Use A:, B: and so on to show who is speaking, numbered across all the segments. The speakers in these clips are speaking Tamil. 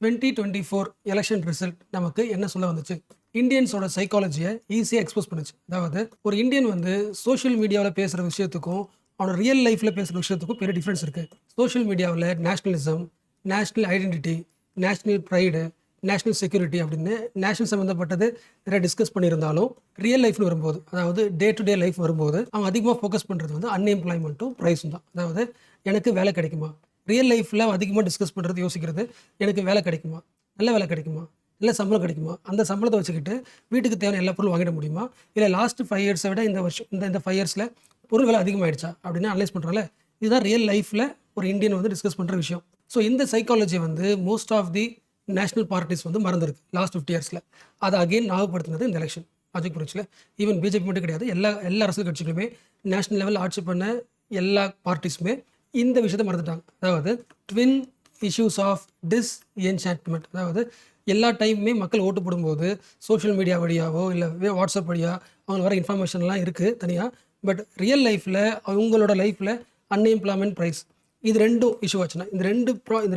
A: 2024 எலெக்ஷன் ரிசல்ட் நமக்கு என்ன சொல்ல வந்துச்சு? இந்தியன்ஸோட சைக்காலஜியை ஈஸியாக எக்ஸ்போஸ் பண்ணுச்சு. அதாவது ஒரு இந்தியன் வந்து சோஷியல் மீடியாவில் பேசுகிற விஷயத்துக்கும் அவனோட ரியல் லைஃப்பில் பேசுகிற விஷயத்துக்கும் பெரிய டிஃப்ரென்ஸ் இருக்குது. சோஷியல் மீடியாவில் nationalism, national identity, national pride, national security அப்படின்னு நேஷனல் சம்மந்தப்பட்டது நிறைய டிஸ்கஸ் பண்ணியிருந்தாலும் ரியல் லைஃப்னு வரும்போது, அதாவது டே டு டே லைஃப் வரும்போது அவங்க அதிகமாக ஃபோக்கஸ் பண்ணுறது வந்து அன்எம்ப்ளாய்மெண்ட்டும் ப்ரைஸும் தான். அதாவது எனக்கு வேலை கிடைக்குமா, ரியல் லைஃப்பில் அதிகமாக டிஸ்கஸ் பண்ணுறது யோசிக்கிறது எனக்கு வேலை கிடைக்குமா, நல்ல வேலை கிடைக்குமா, நல்ல சம்பளம் கிடைக்குமா, அந்த சம்பளத்தை வச்சுக்கிட்டு வீட்டுக்கு தேவையான எல்லா பொருளும் வாங்கிட முடியுமா, இல்லை லாஸ்ட் 5 இயர்ஸை விட இந்த வருஷம் இந்த 5 இயர்ஸில் பொருள் விலை அதிகமாகிடுச்சா அப்படின்னு அனலைஸ் பண்ணுறால. இதுதான் ரியல் லைஃப்பில் ஒரு இந்தியன் வந்து டிஸ்கஸ் பண்ணுற விஷயம். ஸோ இந்த சைக்காலஜி வந்து most of the national parties வந்து மறந்துருக்கு லாஸ்ட் 50 இயர்ஸில். அதை அகெயின் ஞாபகப்படுத்தினது இந்த எலெக்ஷன். லாஜிக் புரிச்சுல ஈவன் பிஜேபி மட்டும் கிடையாது, எல்லா அரசியல் கட்சிகளுமே நேஷனல் லெவல் ஆட்சி பண்ண எல்லா பார்ட்டிஸுமே இந்த விஷயத்தை மறந்துட்டாங்க. அதாவது ட்வின் இஷ்யூஸ் ஆஃப் டிஸ்என்சான்ட்மெண்ட். அதாவது எல்லா டைமுமே மக்கள் ஓட்டு போடும்போது சோஷியல் மீடியா வழியாவோ இல்லை வாட்ஸ்அப் வழியாக அவங்களுக்கு வர இன்ஃபர்மேஷன்லாம் இருக்குது தனியாக. பட் ரியல் லைஃப்பில் அவங்களோட லைஃப்பில் அன்எம்ப்ளாய்மெண்ட் ப்ரைஸ் இது ரெண்டும் இஷ்யூ ஆச்சுன்னா, இந்த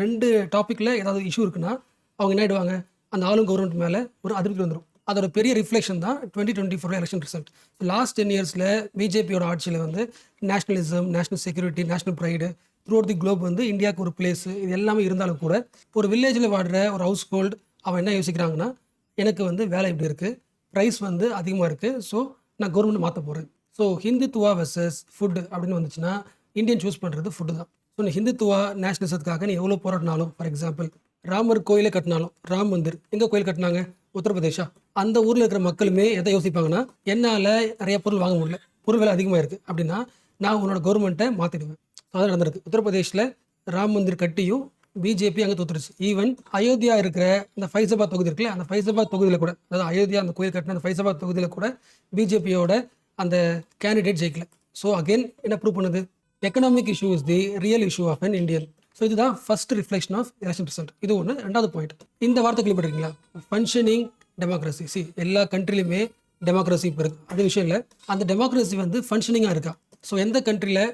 A: ரெண்டு டாப்பிக்கில் ஏதாவது இஷ்யூ இருக்குன்னா அவங்க என்ன ஆகிடுவாங்க, அந்த ஆளும் கவர்மெண்ட் மேலே ஒரு அதிருப்தி வந்துடும். அதோட பெரிய ரிஃப்ளெக்ஷன் தான் 2024 எலெக்ஷன் ரிசல்ட். லாஸ்ட் 10 இயர்ஸில் பிஜேபியோட ஆட்சியில் வந்து nationalism, national security, national pride throughout the globe வந்து இந்தியாவுக்கு ஒரு பிளேஸு இது எல்லாமே இருந்தாலும் கூட ஒரு வில்லேஜில் வாடுற ஒரு ஹவுஸ் ஹோல்டு அவன் என்ன யோசிக்கிறாங்கன்னா, எனக்கு வந்து வேலை இப்படி இருக்குது, ப்ரைஸ் வந்து அதிகமாக இருக்குது, ஸோ நான் கவர்மெண்ட் மாற்ற போகிறேன். ஸோ ஹிந்துத்துவா வெர்சஸ் ஃபுட்டு அப்படின்னு வந்துச்சுன்னா இந்தியன் சூஸ் பண்ணுறது ஃபுட்டு தான். ஸோ நீ ஹிந்துத்துவா நேஷனலிசத்துக்காக நீ எவ்வளோ போராடினாலும், ஃபார் எக்ஸாம்பிள் ராமர் கோயிலை கட்டினாலும், ராம் மந்திர் எங்கே கோயில் கட்டினாங்க, உத்தரப்பிரதேஷா. அந்த ஊரில் இருக்கிற மக்களுமே எதை யோசிப்பாங்கன்னா, என்னால் நிறைய பொருள் வாங்க முடியல, பொருள் விலை அதிகமாக இருக்குது அப்படின்னா நான் உன்னோட கவர்மெண்ட்டை மாற்றிடுவேன். அதான் நடந்திருக்கு. உத்தரப்பிரதேஷில் ராம் மந்திர் கட்டியும் பிஜேபி அங்கே தோத்துருச்சு. ஈவன் அயோத்தியா இருக்கிற அந்த ஃபைசாபாத் தொகுதி இருக்குல்ல, அந்த ஃபைசாபாத் தொகுதியில் கூட, அதாவது அயோத்தியா அந்த கோயில் கட்டின அந்த ஃபைசாபாத் தொகுதியில் கூட பிஜேபியோட அந்த கேண்டிடேட் ஜெயிக்கல. ஸோ அகெயின் என்ன ப்ரூவ் பண்ணுது, economic issue is the real issue of an Indian. So இதுதான் first reflection of election result. இது ஒன்று. ரெண்டாவது பாயிண்ட், இந்த வார்த்தை கேள்விப்பட்டிருக்கீங்களா, ஃபங்க்ஷனிங் டெமோக்ரஸி. எல்லா கண்ட்ரிலையுமே டெமோக்ரஸி இப்போ இருக்குது, அது விஷயம் இல்லை. அந்த டெமோக்ரஸி வந்து ஃபங்க்ஷனிங்காக இருக்கா. ஸோ எந்த கண்ட்ரியில்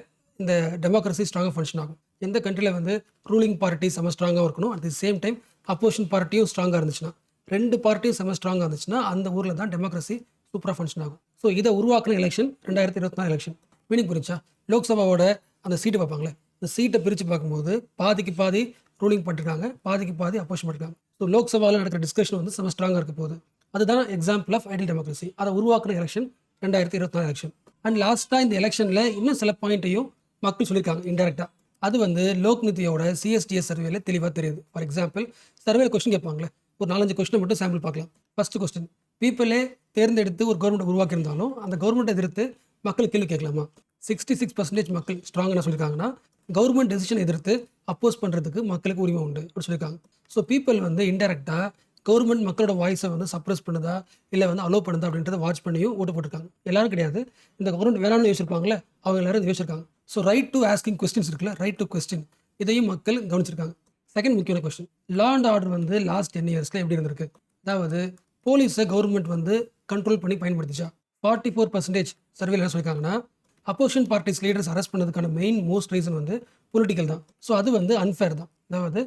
A: இந்த டெமோக்ரஸி ஸ்ட்ராங்காக ஃபங்க்ஷன் ஆகும், எந்த கண்ட்ரியில் வந்து ரூலிங் பார்ட்டி செம ஸ்ட்ராங்காக இருக்கணும், at the same time opposition பார்ட்டியும் ஸ்ட்ராங்காக இருந்துச்சுன்னா, ரெண்டு பார்ட்டியும் செம ஸ்ட்ராங்காக இருந்துச்சுன்னா அந்த ஊரில் தான் டெமோக்ரஸி சூப்பராக ஃபங்க்ஷன் ஆகும். ஸோ இதை உருவாக்குன எலெக்ஷன் 2024 எலெக்ஷன். மீனிங் புரிச்சா? லோக்சபாவோட அந்த சீட்டை பார்ப்பாங்களே, இந்த சீட்டை பிரித்து பார்க்கும்போது பாதிக்கு பாதி ரூலிங் பண்ணிருக்காங்க, பாதிக்கு பாதி அப்போசிஷன் பண்ணிருக்காங்க. ஸோ லோக்சபாவில் நடக்கிற டிஸ்கஷன் வந்து செம ஸ்ட்ராங்காக இருக்க போகுது. அதுதான் எக்ஸாம்பிள் ஆஃப் ஐடியல் டெமோக்ரஸி. அதை உருவாக்குன எலெக்ஷன் 2024 எலெக்ஷன். அண்ட் லாஸ்ட்டாக இந்த எலெக்ஷனில் இன்னும் சில பாயிண்ட்டையும் மக்கள் சொல்லியிருக்காங்க இன்டெரக்டாக. அது வந்து லோக்நிதியோட சிஎஸ்டிஎஸ் சர்வேல தெளிவாக தெரியுது. ஃபார் எக்ஸாம்பிள் சர்வேல கொஸ்டின் கேட்பாங்களே, ஒரு 4-5 கொஸ்டினை மட்டும் சாம்பிள் பார்க்கலாம். ஃபர்ஸ்ட் கொஸ்டின், பீப்புளே தேர்ந்தெடுத்து ஒரு கவர்மெண்ட் உருவாக்கியிருந்தாலும் அந்த கவர்மெண்ட்டை எதிர்த்து மக்கள் கேள்வி கேட்கலாமா? 66% மக்கள் ஸ்ட்ராங் என்ன சொல்லியிருக்காங்கன்னா, கவர்மெண்ட் டெசிஷன் எதிர்த்து அப்போஸ் பண்ணுறதுக்கு மக்களுக்கு உரிமை உண்டு அப்படின்னு சொல்லியிருக்காங்க. ஸோ பீப்புள் வந்து இன்டெரக்டாக கவர்மெண்ட் மக்களோட வாய்ஸை வந்து சப்ரஸ் பண்ணுதா இல்லை வந்து அலோவ் பண்ணுதா அப்படின்றத வாட்ச் பண்ணியும் ஓட்டு போட்டிருக்காங்க. எல்லாரும் கிடையாது, இந்த கவர்மெண்ட் வேணாம்னு யோசிச்சிருப்பாங்களே அவங்க எல்லாரும் யோசிச்சிருக்காங்க. So right to asking questions இருக்குல்ல, ரைட் டு கொஸ்டின், இதையும் மக்கள் கவனிச்சிருக்காங்க. செகண்ட் முக்கியமான கொஸ்டின், லா அண்ட் ஆர்டர் வந்து லாஸ்ட் 10 இயர்ஸில் எப்படி இருந்திருக்கு? அதாவது போலீஸை கவர்மெண்ட் வந்து கண்ட்ரோல் பண்ணி பயன்படுத்திச்சா? 44% சர்வேல என்ன சொல்லியிருக்காங்கன்னா, அப்போசிஷன் பார்ட்டிஸ் லீடர்ஸ் அரெஸ்ட் பண்ணதுக்கான மெயின் மோஸ்ட் ரீசன் வந்து பொலிட்டிக்கல் தான். ஸோ அது வந்து அன்ஃபேர் தான். அதாவது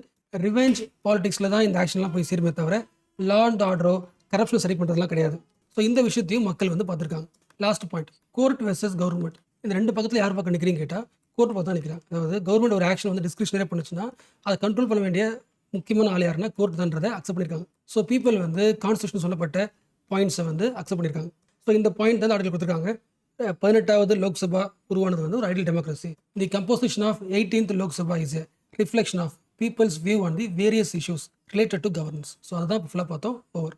A: ரிவெஞ்ச் பாலிடிக்ஸில் தான் இந்த ஆக்ஷன்லாம் போய் சேருமே தவிர லா அண்ட் ஆர்டரோ கரப்ஷன் சரி பண்ணுறதுலாம் கிடையாது. ஸோ இந்த விஷயத்தையும் மக்கள் வந்து பார்த்துருக்காங்க. Last point, court versus government. இந்த ரெண்டு பக்கத்தில் யார் பக்கம் நிற்கிறீங்க கேட்டால் கோர்ட் பக்கம் தான் நிற்கிறாங்க. அதாவது கவர்மெண்ட் ஒரு ஆக்ஷன் வந்து டிஸ்கிரிப்ஷனரே பண்ணுச்சுன்னா அதை கண்ட்ரோல் பண்ண வேண்டிய முக்கியமான ஆள் யாருன்னா கோர்ட் தான்றதை அக்செப்ட் பண்ணியிருக்காங்க. ஸோ பீப்புள் வந்து கான்ஸ்டியூஷன் சொல்லப்பட்ட பாயிண்ட்ஸை வந்து அக்செப்ட் பண்ணியிருக்காங்க. ஸோ இந்த பாயிண்ட் தான் ஆர்டிகல் கொடுத்துருக்காங்க. 18வது லோக்சபா உருவானது வந்து ஒரு ideal democracy. The composition of 18th Lok Sabha is a reflection of people's view on the various issues related to governance. So அதுதான் ஃபுல்லாக பார்த்தோம். ஓவர்.